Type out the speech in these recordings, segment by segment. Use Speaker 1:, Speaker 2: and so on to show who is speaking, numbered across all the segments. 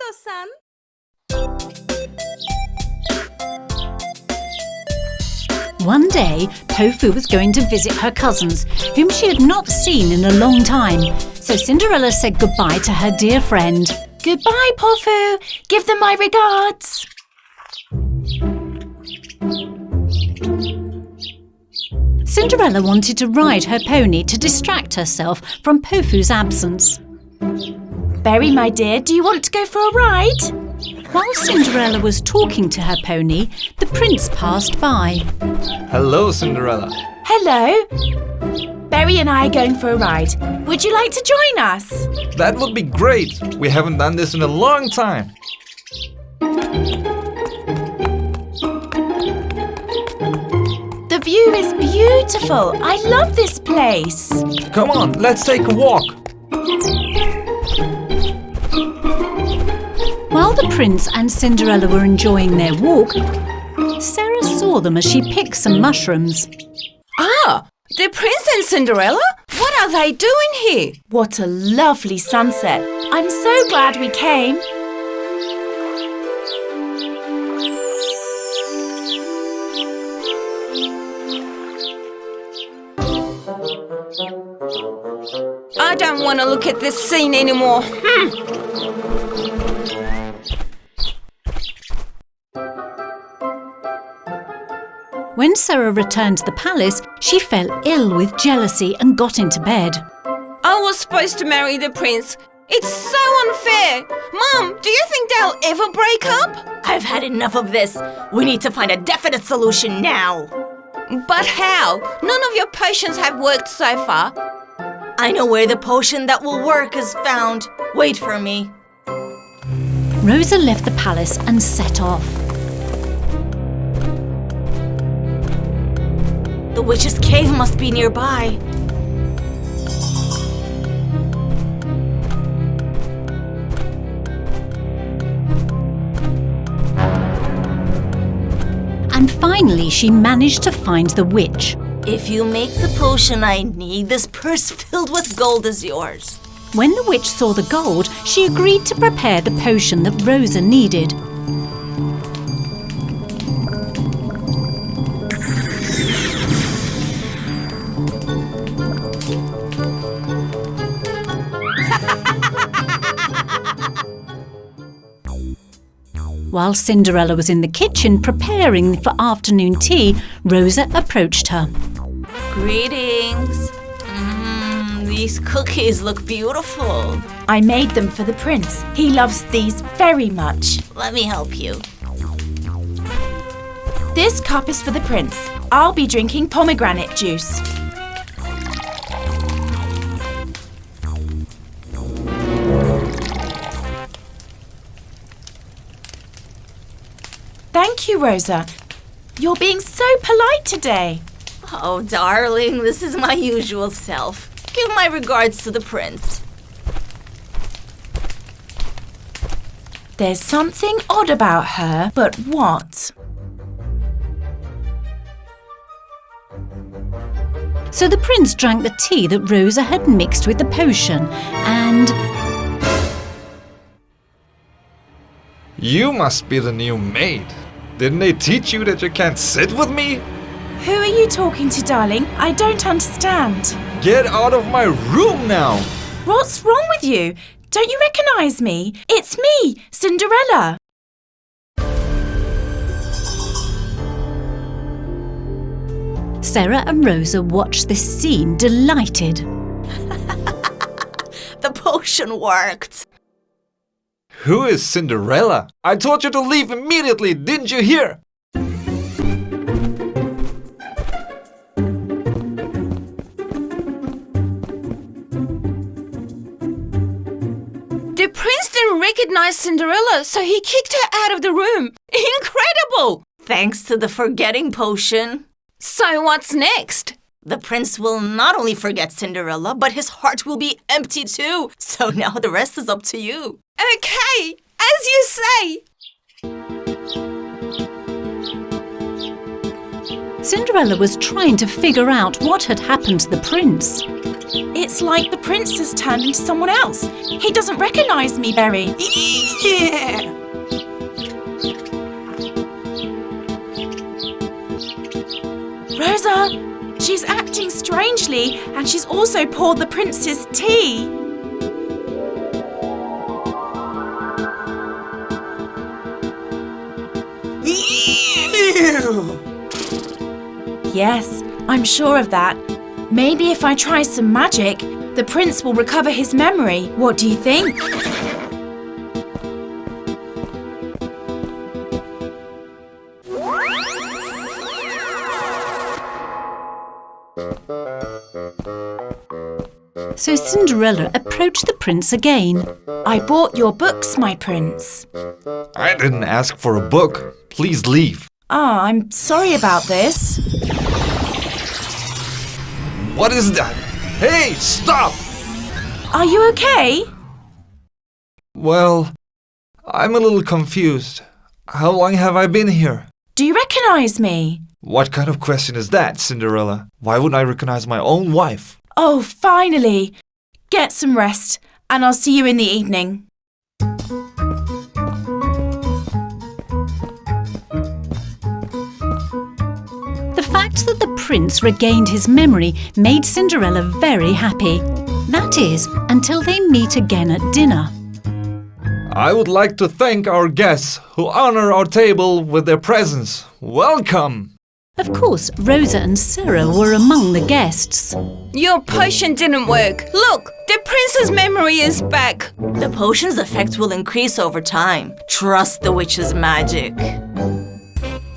Speaker 1: KONDOSAN.
Speaker 2: One day, Tofu was going to visit her cousins, whom she had not seen in a long time. So Cinderella said goodbye to her dear friend.
Speaker 3: Goodbye, Tofu. Give them my regards.
Speaker 2: Cinderella wanted to ride her pony to distract herself from Tofu's absence.
Speaker 3: Berry, my dear, do you want to go for a ride?
Speaker 2: While Cinderella was talking to her pony, the prince passed by.
Speaker 4: Hello, Cinderella.
Speaker 3: Hello. Berry and I are going for a ride. Would you like to join us?
Speaker 4: That would be great. We haven't done this in a long time.
Speaker 3: The view is beautiful. I love this place.
Speaker 4: Come on, let's take a walk.
Speaker 2: While the prince and Cinderella were enjoying their walk, Sera saw them as she picked some mushrooms.
Speaker 1: Ah, the Prince and Cinderella? What are they doing here?
Speaker 3: What a lovely sunset. I'm so glad we came.
Speaker 1: I don't want to look at this scene anymore.
Speaker 2: When Sera returned to the palace, she fell ill with jealousy and got into bed.
Speaker 1: I was supposed to marry the prince. It's so unfair. Mom, do you think they'll ever break up?
Speaker 5: I've had enough of this. We need to find a definite solution now.
Speaker 1: But how? None of your potions have worked so far.
Speaker 5: I know where the potion that will work is found. Wait for me.
Speaker 2: Rosa left the palace and set off.
Speaker 5: The witch's cave must be nearby.
Speaker 2: And finally, she managed to find the witch.
Speaker 5: If you make the potion I need, this purse filled with gold is yours.
Speaker 2: When the witch saw the gold, she agreed to prepare the potion that Rosa needed. While Cinderella was in the kitchen preparing for afternoon tea, Rosa approached her.
Speaker 5: Greetings. These cookies look beautiful.
Speaker 3: I made them for the prince. He loves these very much.
Speaker 5: Let me help you.
Speaker 3: This cup is for the prince. I'll be drinking pomegranate juice. Thank you, Rosa. You're being so polite today.
Speaker 5: Oh, darling, this is my usual self. Give my regards to the prince.
Speaker 3: There's something odd about her, but what?
Speaker 2: So the prince drank the tea that Rosa had mixed with the potion and...
Speaker 4: You must be the new maid. Didn't they teach you that you can't sit with me?
Speaker 3: Who are you talking to, darling? I don't understand.
Speaker 4: Get out of my room now!
Speaker 3: What's wrong with you? Don't you recognize me? It's me, Cinderella.
Speaker 2: Sera and Rosa watched this scene, delighted.
Speaker 5: The potion worked.
Speaker 4: Who is Cinderella? I told you to leave immediately, didn't you hear?
Speaker 1: The prince didn't recognize Cinderella, so he kicked her out of the room. Incredible!
Speaker 5: Thanks to the forgetting potion.
Speaker 1: So what's next?
Speaker 5: The prince will not only forget Cinderella, but his heart will be empty too. So now the rest is up to you.
Speaker 1: Okay, as you say.
Speaker 2: Cinderella was trying to figure out what had happened to the prince.
Speaker 3: It's like the prince has turned into someone else. He doesn't recognize me, Berry.
Speaker 5: Yeah!
Speaker 3: Rosa, she's acting strangely and she's also poured the prince's tea.
Speaker 5: Ew!
Speaker 3: Yes, I'm sure of that. Maybe if I try some magic, the prince will recover his memory. What do you think?
Speaker 2: So Cinderella approached the prince again.
Speaker 3: I bought your books, my prince.
Speaker 4: I didn't ask for a book. Please leave.
Speaker 3: Ah, I'm sorry about this.
Speaker 4: What is that? Hey, stop!
Speaker 3: Are you okay?
Speaker 4: Well, I'm a little confused. How long have I been here?
Speaker 3: Do you recognize me?
Speaker 4: What kind of question is that, Cinderella? Why wouldn't I recognize my own wife?
Speaker 3: Oh, finally. Get some rest, and I'll see you in the evening.
Speaker 2: The fact that the prince regained his memory made Cinderella very happy. That is, until they meet again at dinner.
Speaker 4: I would like to thank our guests who honor our table with their presence. Welcome!
Speaker 2: Of course, Rosa and Sera were among the guests.
Speaker 1: Your potion didn't work. Look, the prince's memory is back.
Speaker 5: The potion's effect will increase over time. Trust the witch's magic.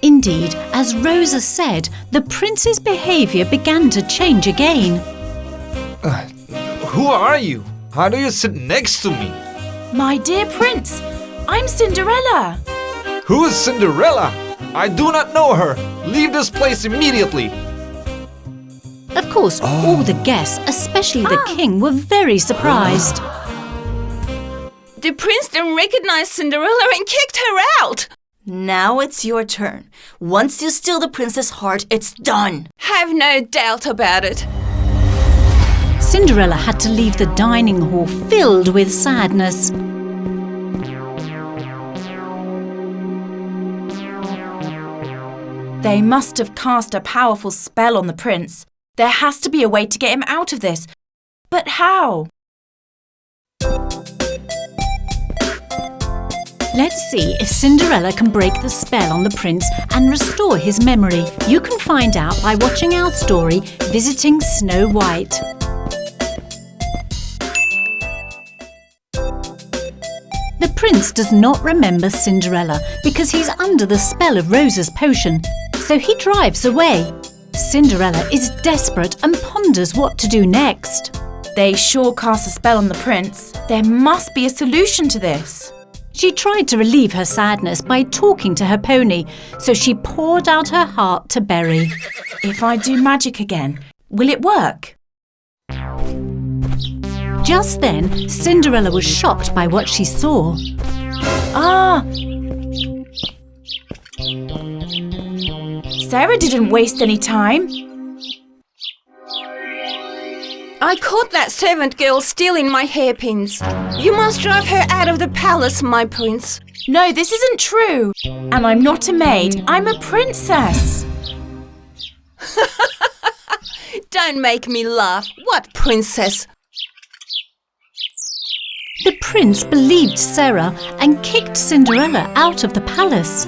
Speaker 2: Indeed, as Rosa said, the prince's behavior began to change again.
Speaker 4: Who are you? How do you sit next to me?
Speaker 3: My dear prince, I'm Cinderella.
Speaker 4: Who is Cinderella? I do not know her. Leave this place immediately.
Speaker 2: Of course, all the guests, especially the king, were very surprised.
Speaker 1: The prince didn't recognize Cinderella and kicked her out.
Speaker 5: Now it's your turn. Once you steal the prince's heart, it's done.
Speaker 1: Have no doubt about it.
Speaker 2: Cinderella had to leave the dining hall filled with sadness.
Speaker 3: They must have cast a powerful spell on the prince. There has to be a way to get him out of this. But how?
Speaker 2: Let's see if Cinderella can break the spell on the prince and restore his memory. You can find out by watching our story, Visiting Snow White. The prince does not remember Cinderella because he's under the spell of Rosa's potion, so he drives away. Cinderella is desperate and ponders what to do next.
Speaker 3: They sure cast a spell on the prince. There must be a solution to this.
Speaker 2: She tried to relieve her sadness by talking to her pony, so she poured out her heart to Berry.
Speaker 3: If I do magic again, will it work?
Speaker 2: Just then, Cinderella was shocked by what she saw.
Speaker 3: Ah! Sera didn't waste any time.
Speaker 1: I caught that servant girl stealing my hairpins. You must drive her out of the palace, my prince.
Speaker 3: No, this isn't true. And I'm not a maid, I'm a princess.
Speaker 1: Don't make me laugh. What princess?
Speaker 2: The prince believed Sera and kicked Cinderella out of the palace.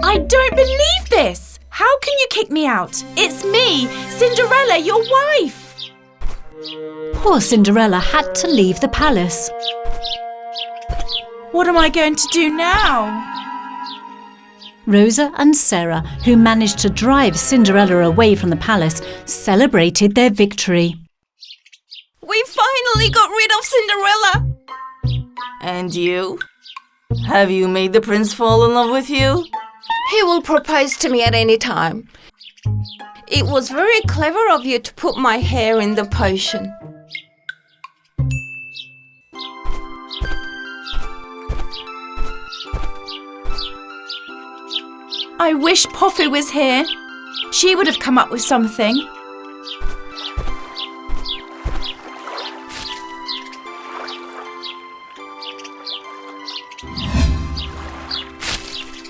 Speaker 3: I don't believe this! How can you kick me out? It's me, Cinderella, your wife!
Speaker 2: Poor Cinderella had to leave the palace.
Speaker 3: What am I going to do now?
Speaker 2: Rosa and Sera, who managed to drive Cinderella away from the palace, celebrated their victory.
Speaker 1: We finally got rid of Cinderella.
Speaker 5: And you? Have you made the prince fall in love with you?
Speaker 1: He will propose to me at any time. It was very clever of you to put my hair in the potion.
Speaker 3: I wish Poffy was here. She would have come up with something.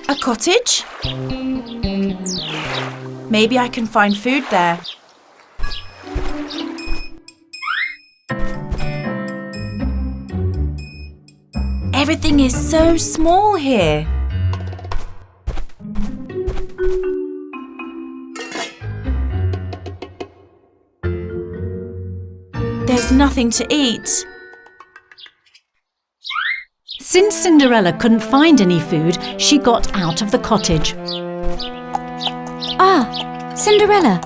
Speaker 3: A cottage? Maybe I can find food there. Everything is so small here. There's nothing to eat.
Speaker 2: Since Cinderella couldn't find any food, she got out of the cottage.
Speaker 6: Ah, Cinderella.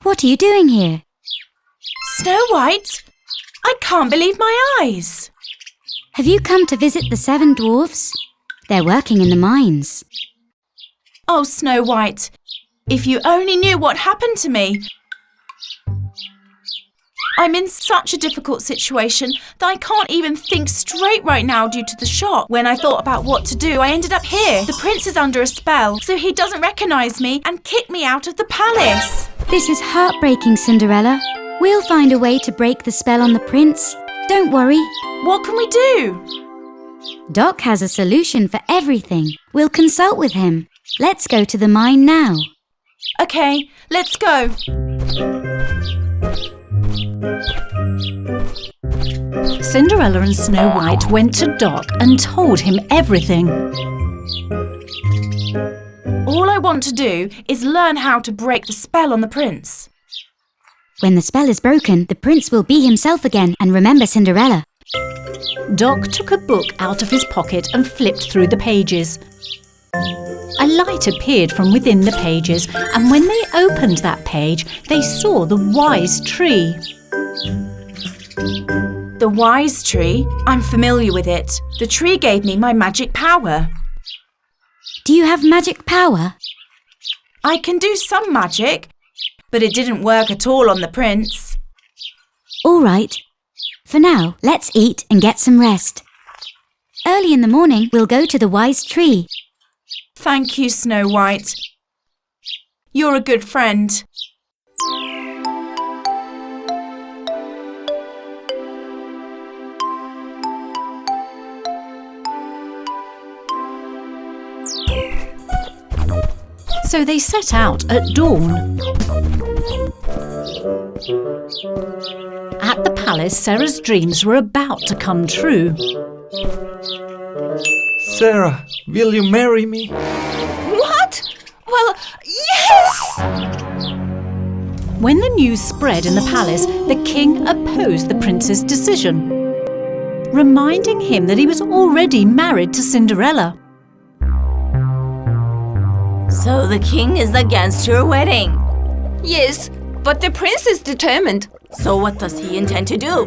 Speaker 6: What are you doing here?
Speaker 3: Snow White? I can't believe my eyes.
Speaker 6: Have you come to visit the 7 dwarfs? They're working in the mines.
Speaker 3: Oh, Snow White, if you only knew what happened to me. I'm in such a difficult situation that I can't even think straight right now due to the shock. When I thought about what to do, I ended up here. The prince is under a spell, so he doesn't recognise me and kicked me out of the palace.
Speaker 6: This is heartbreaking, Cinderella. We'll find a way to break the spell on the prince. Don't worry.
Speaker 3: What can we do?
Speaker 6: Doc has a solution for everything. We'll consult with him. Let's go to the mine now.
Speaker 3: Okay, let's go.
Speaker 2: Cinderella and Snow White went to Doc and told him everything.
Speaker 3: All I want to do is learn how to break the spell on the prince.
Speaker 6: When the spell is broken, the prince will be himself again and remember Cinderella.
Speaker 2: Doc took a book out of his pocket and flipped through the pages. A light appeared from within the pages, and when they opened that page, they saw the wise tree.
Speaker 3: The wise tree? I'm familiar with it. The tree gave me my magic power.
Speaker 6: Do you have magic power?
Speaker 3: I can do some magic, but it didn't work at all on the prince.
Speaker 6: All right. For now, let's eat and get some rest. Early in the morning, we'll go to the wise tree.
Speaker 3: Thank you, Snow White. You're a good friend.
Speaker 2: So they set out at dawn. At the palace, Sera's dreams were about to come true.
Speaker 4: Sera, will you marry me?
Speaker 1: What? Well, yes!
Speaker 2: When the news spread in the palace, the king opposed the prince's decision, reminding him that he was already married to Cinderella.
Speaker 5: So the king is against your wedding.
Speaker 1: Yes, but the prince is determined.
Speaker 5: So what does he intend to do?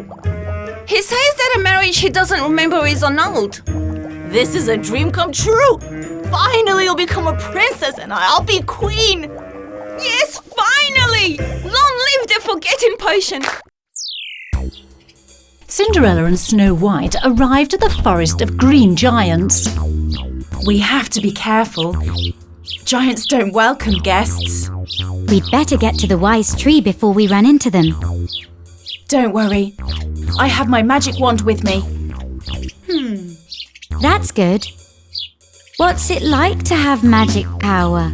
Speaker 1: He says that a marriage he doesn't remember is annulled.
Speaker 5: This is a dream come true. Finally, you'll become a princess and I'll be queen.
Speaker 1: Yes, finally! Long live the forgetting potion!
Speaker 2: Cinderella and Snow White arrived at the forest of green giants.
Speaker 3: We have to be careful. Giants don't welcome guests.
Speaker 6: We'd better get to the wise tree before we run into them.
Speaker 3: Don't worry. I have my magic wand with me.
Speaker 6: That's good. What's it like to have magic power?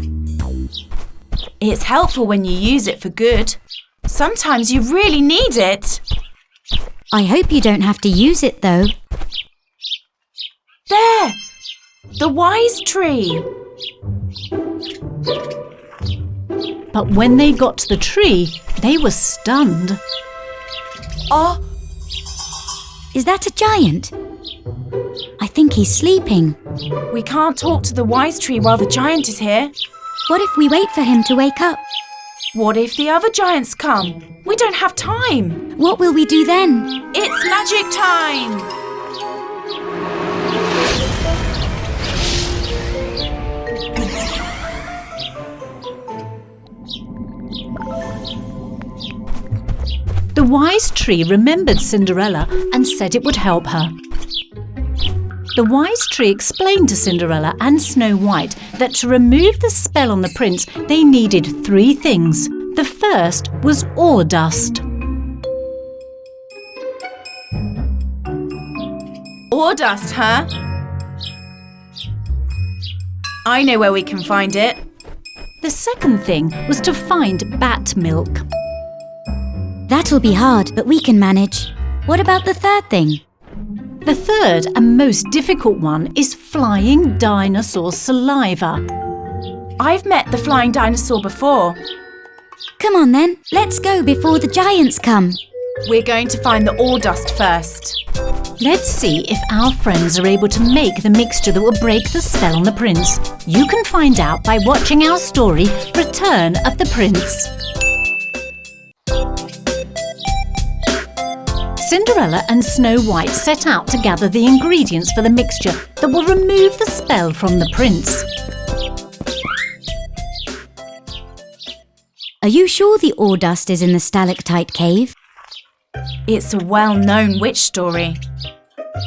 Speaker 3: It's helpful when you use it for good. Sometimes you really need it.
Speaker 6: I hope you don't have to use it, though.
Speaker 3: There! The wise tree.
Speaker 2: But when they got to the tree, they were stunned.
Speaker 3: Oh,
Speaker 6: Is that a giant? I think he's sleeping.
Speaker 3: we can't talk to the wise tree while the giant is here.
Speaker 6: What if we wait for him to wake up?
Speaker 3: What if the other giants come? We don't have time.
Speaker 6: What will we do then?
Speaker 3: It's magic time!
Speaker 2: The wise tree remembered Cinderella and said it would help her. The wise tree explained to Cinderella and Snow White that to remove the spell on the prince, they needed 3 things. The first was ore dust.
Speaker 3: Ore dust, huh? I know where we can find it.
Speaker 2: The second thing was to find bat milk.
Speaker 6: That'll be hard, but we can manage. What about the third thing?
Speaker 2: The third and most difficult one is flying dinosaur saliva.
Speaker 3: I've met the flying dinosaur before.
Speaker 6: Come on then, let's go before the giants come.
Speaker 3: We're going to find the ore dust first.
Speaker 2: Let's see if our friends are able to make the mixture that will break the spell on the prince. You can find out by watching our story, Return of the Prince. Cinderella and Snow White set out to gather the ingredients for the mixture that will remove the spell from the prince.
Speaker 6: Are you sure the ore dust is in the stalactite cave?
Speaker 3: It's a well-known witch story.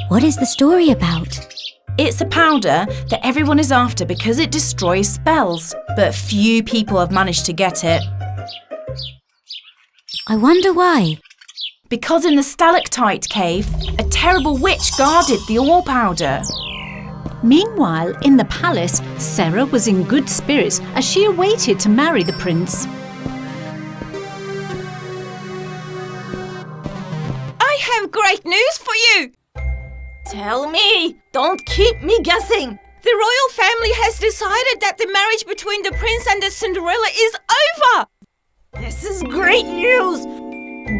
Speaker 6: What is the story about?
Speaker 3: It's a powder that everyone is after because it destroys spells, but few people have managed to get it.
Speaker 6: I wonder why.
Speaker 3: Because in the stalactite cave, a terrible witch guarded the ore powder.
Speaker 2: Meanwhile, in the palace, Sera was in good spirits as she awaited to marry the prince.
Speaker 1: I have great news for you!
Speaker 5: Tell me! Don't keep me guessing!
Speaker 1: The royal family has decided that the marriage between the prince and the Cinderella is over!
Speaker 5: This is great news!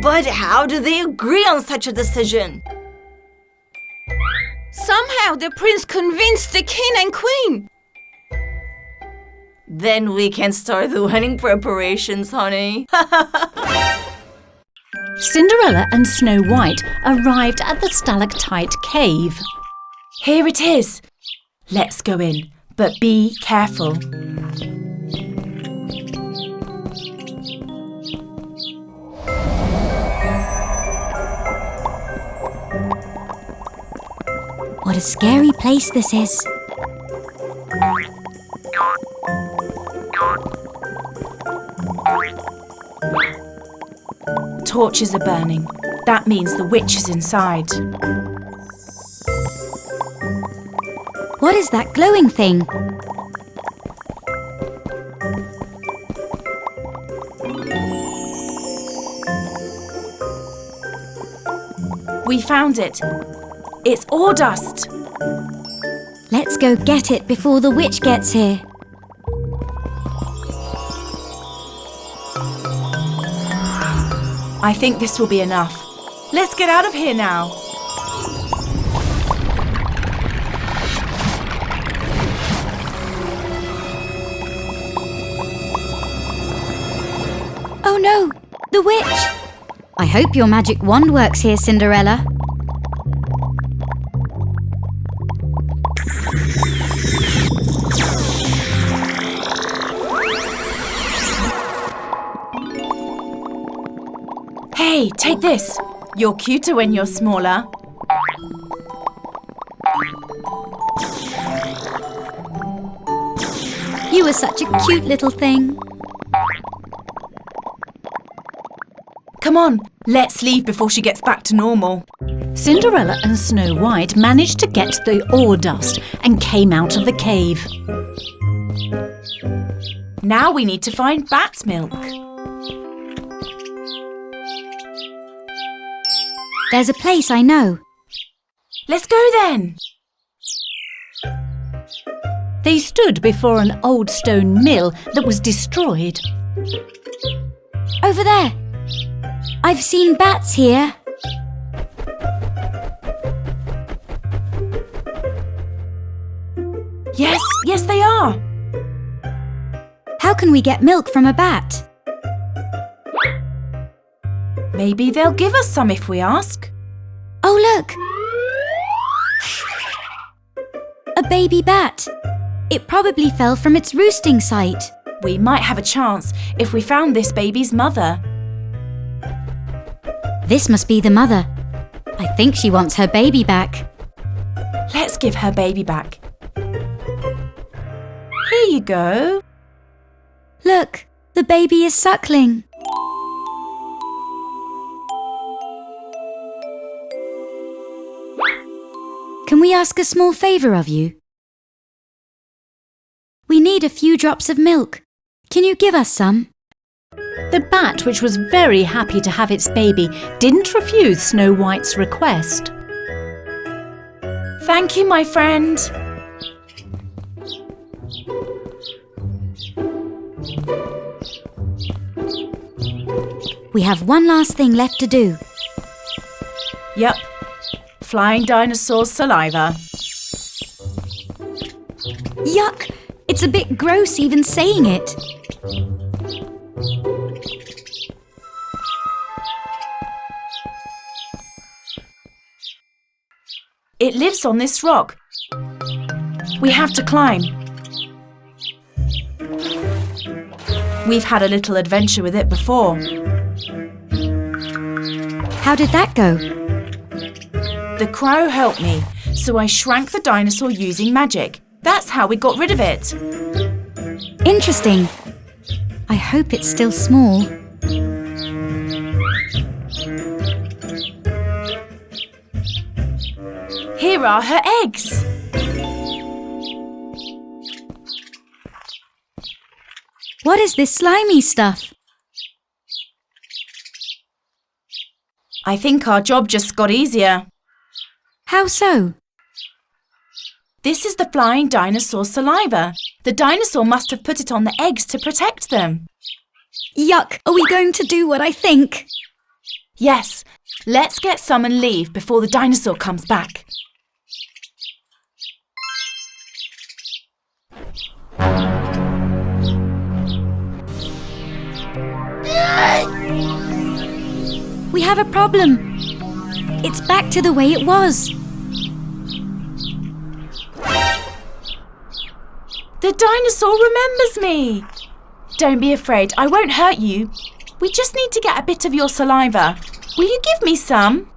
Speaker 5: But how do they agree on such a decision?
Speaker 1: Somehow the prince convinced the king and queen.
Speaker 5: Then we can start the wedding preparations, honey.
Speaker 2: Cinderella and Snow White arrived at the stalactite cave.
Speaker 3: Here it is. Let's go in, but be careful.
Speaker 6: What a scary place this is.
Speaker 3: Torches are burning. That means the witch is inside.
Speaker 6: What is that glowing thing?
Speaker 3: We found it. It's ore dust.
Speaker 6: Let's go get it before the witch gets here.
Speaker 3: I think this will be enough. Let's get out of here now.
Speaker 6: Oh no, the witch! I hope your magic wand works here, Cinderella.
Speaker 3: Hey, take this. You're cuter when you're smaller.
Speaker 6: You were such a cute little thing.
Speaker 3: Come on, let's leave before she gets back to normal.
Speaker 2: Cinderella and Snow White managed to get the ore dust and came out of the cave.
Speaker 3: Now we need to find bat milk.
Speaker 6: There's a place I know.
Speaker 3: Let's go then.
Speaker 2: They stood before an old stone mill that was destroyed.
Speaker 6: Over there. I've seen bats here.
Speaker 3: Yes they are.
Speaker 6: How can we get milk from a bat?
Speaker 3: Maybe they'll give us some if we ask.
Speaker 6: Oh, look! A baby bat. It probably fell from its roosting site.
Speaker 3: We might have a chance if we found this baby's mother.
Speaker 6: This must be the mother. I think she wants her baby back.
Speaker 3: Let's give her baby back. Here you go.
Speaker 6: Look, the baby is suckling. Can we ask a small favour of you? We need a few drops of milk. Can you give us some?
Speaker 2: The bat, which was very happy to have its baby, didn't refuse Snow White's request.
Speaker 3: Thank you, my friend.
Speaker 6: We have one last thing left to do.
Speaker 3: Yep. Flying dinosaur's saliva.
Speaker 6: Yuck! It's a bit gross even saying it.
Speaker 3: It lives on this rock. We have to climb. We've had a little adventure with it before.
Speaker 6: How did that go?
Speaker 3: The crow helped me, so I shrank the dinosaur using magic. That's how we got rid of it.
Speaker 6: Interesting. I hope it's still small.
Speaker 3: Here are her eggs.
Speaker 6: What is this slimy stuff?
Speaker 3: I think our job just got easier.
Speaker 6: How so?
Speaker 3: This is the flying dinosaur saliva. The dinosaur must have put it on the eggs to protect them.
Speaker 6: Yuck! Are we going to do what I think?
Speaker 3: Yes, let's get some and leave before the dinosaur comes back.
Speaker 6: We have a problem. It's back to the way it was.
Speaker 3: The dinosaur remembers me. Don't be afraid, I won't hurt you. We just need to get a bit of your saliva. Will you give me some?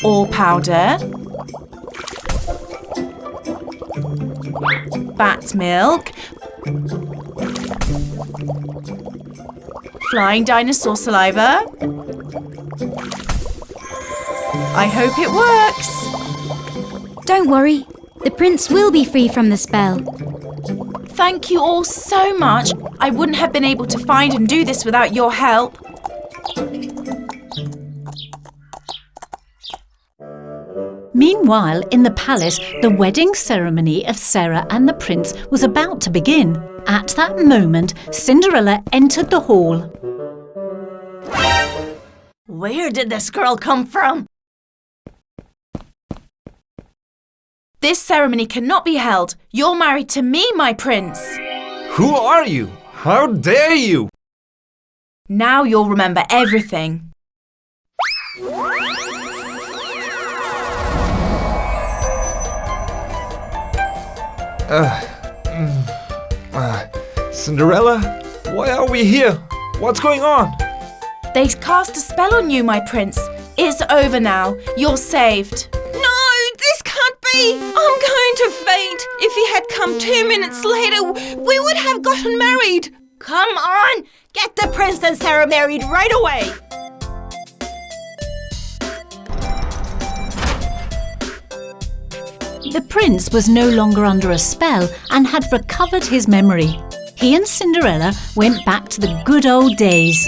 Speaker 3: Or powder. Bat milk. Flying dinosaur saliva. I hope it works.
Speaker 6: Don't worry. The prince will be free from the spell.
Speaker 3: Thank you all so much. I wouldn't have been able to find and do this without your help.
Speaker 2: Meanwhile, in the palace, the wedding ceremony of Sera and the prince was about to begin. At that moment, Cinderella entered the hall.
Speaker 5: Where did this girl come from?
Speaker 3: This ceremony cannot be held. You're married to me, my prince.
Speaker 4: Who are you? How dare you?
Speaker 3: Now you'll remember everything.
Speaker 4: Cinderella? Why are we here? What's going on?
Speaker 3: They cast a spell on you, my prince. It's over now. You're saved.
Speaker 1: No, this can't be. I'm going to faint. If he had come 2 minutes later, we would have gotten married.
Speaker 5: Come on! Get the prince and Sera married right away!
Speaker 2: The prince was no longer under a spell and had recovered his memory. He and Cinderella went back to the good old days.